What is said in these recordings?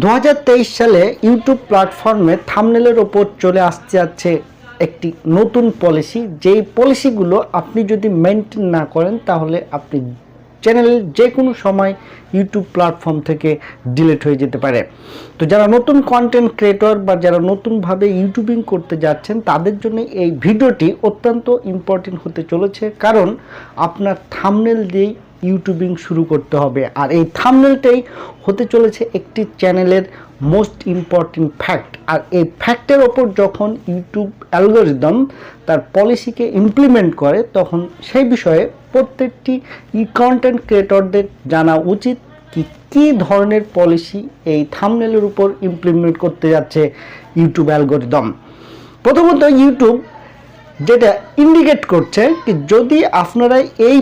2023 সালে ইউটিউব প্ল্যাটফর্মে থাম্বনেলের ওপর চলে আসতে যাচ্ছে একটি নতুন পলিসি, যেই পলিসিগুলো আপনি যদি মেনটেন না করেন তাহলে আপনি চ্যানেল যে কোনো সময় ইউটিউব প্ল্যাটফর্ম থেকে ডিলিট হয়ে যেতে পারে। তো যারা নতুন কন্টেন্ট ক্রিয়েটর বা যারা নতুনভাবে ইউটিউবিং করতে যাচ্ছেন তাদের জন্য এই ভিডিওটি অত্যন্ত ইম্পর্টেন্ট হতে চলেছে, কারণ আপনার থাম্বনেল দিয়েই ইউটিউবিং শুরু করতে হবে। আর এই থাম্বনেলটাই হতে চলেছে একটি চ্যানেলের মোস্ট ইম্পর্টেন্ট ফ্যাক্ট। আর এই ফ্যাক্টের ওপর যখন ইউটিউব অ্যালগরিদম তার পলিসিকে ইমপ্লিমেন্ট করে তখন সেই বিষয়ে প্রত্যেকটি কন্টেন্ট ক্রিয়েটরদের জানা উচিত কী ধরনের পলিসি এই থাম্বনেলের উপর ইমপ্লিমেন্ট করতে যাচ্ছে ইউটিউব অ্যালগরিদম। প্রথমত ইউটিউব যেটা ইন্ডিকেট করছে কি যদি আপনারা এই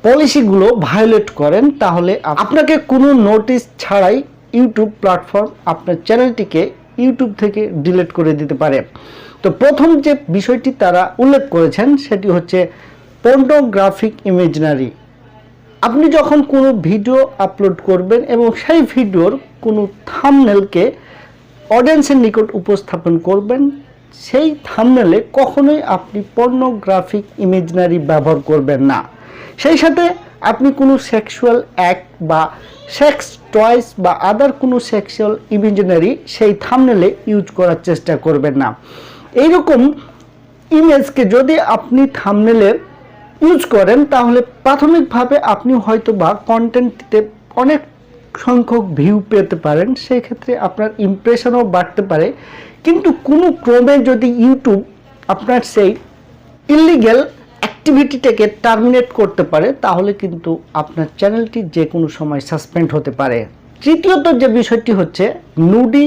পলিসিগুলো ভায়োলেট করেন তাহলে আপনাকে কোনো নোটিশ ছাড়াই ইউটিউব প্ল্যাটফর্ম আপনার চ্যানেলটিকে ইউটিউব থেকে ডিলিট করে দিতে পারে। তো প্রথম যে বিষয়টি তারা উল্লেখ করেছেন সেটি হচ্ছে পর্নোগ্রাফিক ইমেজিনারি। আপনি যখন কোনো ভিডিও আপলোড করবেন এবং সেই ভিডিওর কোনো থাম্বনেলকে অডিয়েন্সের নিকট উপস্থাপন করবেন, সেই থাম্বনেলে কখনোই আপনি পর্নোগ্রাফিক ইমেজিনারি ব্যবহার করবেন না। সেই সাথে আপনি কোনো সেক্সুয়াল অ্যাক্ট বা সেক্স টয়েস বা আদার কোনো সেক্সুয়াল ইমেজিনারি সেই থাম্বনেলে ইউজ করার চেষ্টা করবেন না। এইরকম ইমেজকে যদি আপনি থাম্বনেলে ইউজ করেন তাহলে প্রাথমিকভাবে আপনি হয়তো বা কন্টেন্টটিতে অনেক সংখ্যক ভিউ পেতে পারেন, সেই ক্ষেত্রে আপনার ইমপ্রেশনও বাড়তে পারে। কিন্তু কোনো ক্রমে যদি ইউটিউব আপনার সেই ইলিগ্যাল অ্যাক্টিভিটিটাকে টার্মিনেট করতে পারে তাহলে কিন্তু আপনার চ্যানেলটি যে কোনো সময় সাসপেন্ড হতে পারে। তৃতীয়ত যে বিষয়টি হচ্ছে নুডি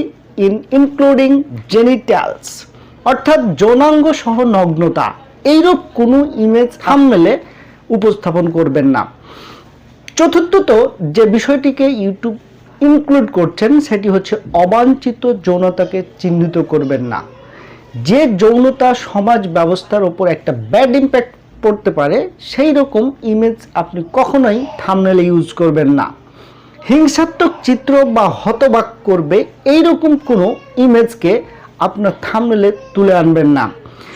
ইনক্লুডিং জেনিটালস, অর্থাৎ যৌনাঙ্গ সহ নগ্নতা। এইরূপ কোনো ইমেজ থাম্বনেলে উপস্থাপন করবেন না। চতুর্থত যে বিষয়টিকে ইউটিউব ইনক্লুড করছেন সেটি হচ্ছে অবাঞ্ছিত যৌনতাকে চিহ্নিত করবেন না। যে যৌনতা সমাজ ব্যবস্থার ওপর একটা ব্যাড ইম্প্যাক্ট পড়তে পারে সেই রকম ইমেজ আপনি কখনোই থাম্বনেলে ইউজ করবেন না। হিংসাত্মক চিত্র বা হতবাক করবে এইরকম কোনো ইমেজকে আপনার থাম্বনেলে তুলে আনবেন না।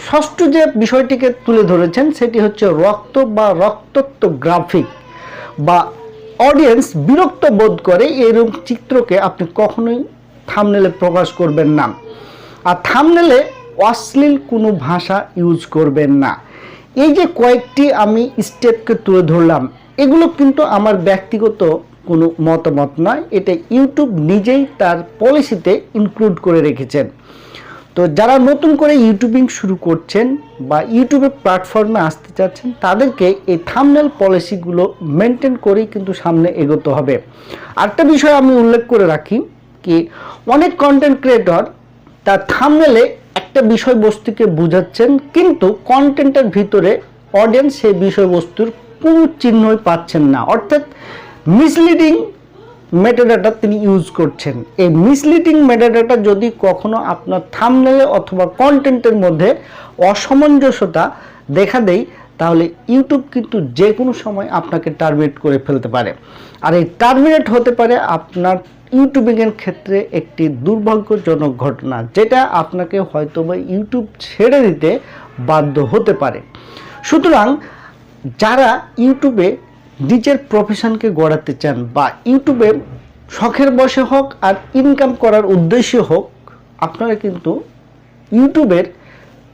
ষষ্ঠ যে বিষয়টিকে তুলে ধরেছেন সেটি হচ্ছে রক্ত বা রক্তাক্ত গ্রাফিক বা অডিয়েন্স বিরক্ত বোধ করে এরকম চিত্রকে আপনি কখনোই থাম্বনেলে প্রকাশ করবেন না। আর থাম্বনেলে অশ্লীল কোনো ভাষা ইউজ করবেন না। এই যে কয়েকটি আমি স্টেপকে তুলে ধরলাম, এগুলো কিন্তু আমার ব্যক্তিগত কোনো মতামত নয়, এটা ইউটিউব নিজেই তার পলিসিতে ইনক্লুড করে রেখেছেন। তো যারা নতুন করে ইউটিউবিং শুরু করছেন বা ইউটিউবের প্ল্যাটফর্মে আসতে চাচ্ছেন তাদেরকে এই থাম্বনেল পলিসিগুলো মেনটেন করেই কিন্তু সামনে এগোতে হবে। আরেকটা বিষয় আমি উল্লেখ করে রাখি কি অনেক কন্টেন্ট ক্রিয়েটর তার থাম্বনেলে একটা বিষয়বস্তুকে বোঝাচ্ছেন কিন্তু কন্টেন্টের ভিতরে অডিয়েন্স সেই বিষয়বস্তুর কোনো চিহ্নই পাচ্ছেন না, অর্থাৎ মিসলিডিং মেটাডাটা তিনি ইউজ করছেন। এই মিসলিডিং মেটাডাটা যদি কখনো আপনার থাম্বনেলে অথবা কন্টেন্টের মধ্যে অসামঞ্জস্যতা দেখা দেয় তাহলে ইউটিউব কিন্তু যে কোনো সময় আপনাকে টার্মিনেট করে ফেলতে পারে। আর এই টার্মিনেট হতে পারে আপনার ইউটিউবিংয়ের ক্ষেত্রে একটি দুর্ভাগ্যজনক ঘটনা, যেটা আপনাকে হয়তো বা ইউটিউব ছেড়ে দিতে বাধ্য হতে পারে। সুতরাং যারা ইউটিউবে নিজের প্রফেশনকে গড়াতে চান বা ইউটিউবে শখের বসে হোক আর ইনকাম করার উদ্দেশ্যে হোক, আপনারা কিন্তু ইউটিউবের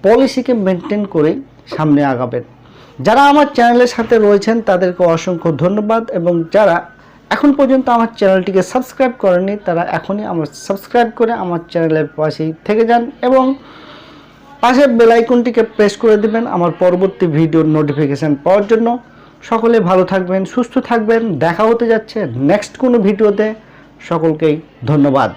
পলিসিকে মেনটেন করেই সামনে আগাবেন। যারা আমার চ্যানেলের সাথে রয়েছেন তাদেরকে অসংখ্য ধন্যবাদ, এবং যারা এখন পর্যন্ত আমার চ্যানেলটিকে সাবস্ক্রাইব করেনি তারা এখনই আমার সাবস্ক্রাইব করে আমার চ্যানেলের পাশেই থেকে যান এবং পাশের বেল আইকনটিকে প্রেস করে দিবেন আমার পরবর্তী ভিডিওর নোটিফিকেশান পাওয়ার জন্য। সকলে ভালো থাকবেন, সুস্থ থাকবেন। দেখা হতে যাচ্ছে নেক্সট কোনো ভিডিওতে। সকলকেই ধন্যবাদ।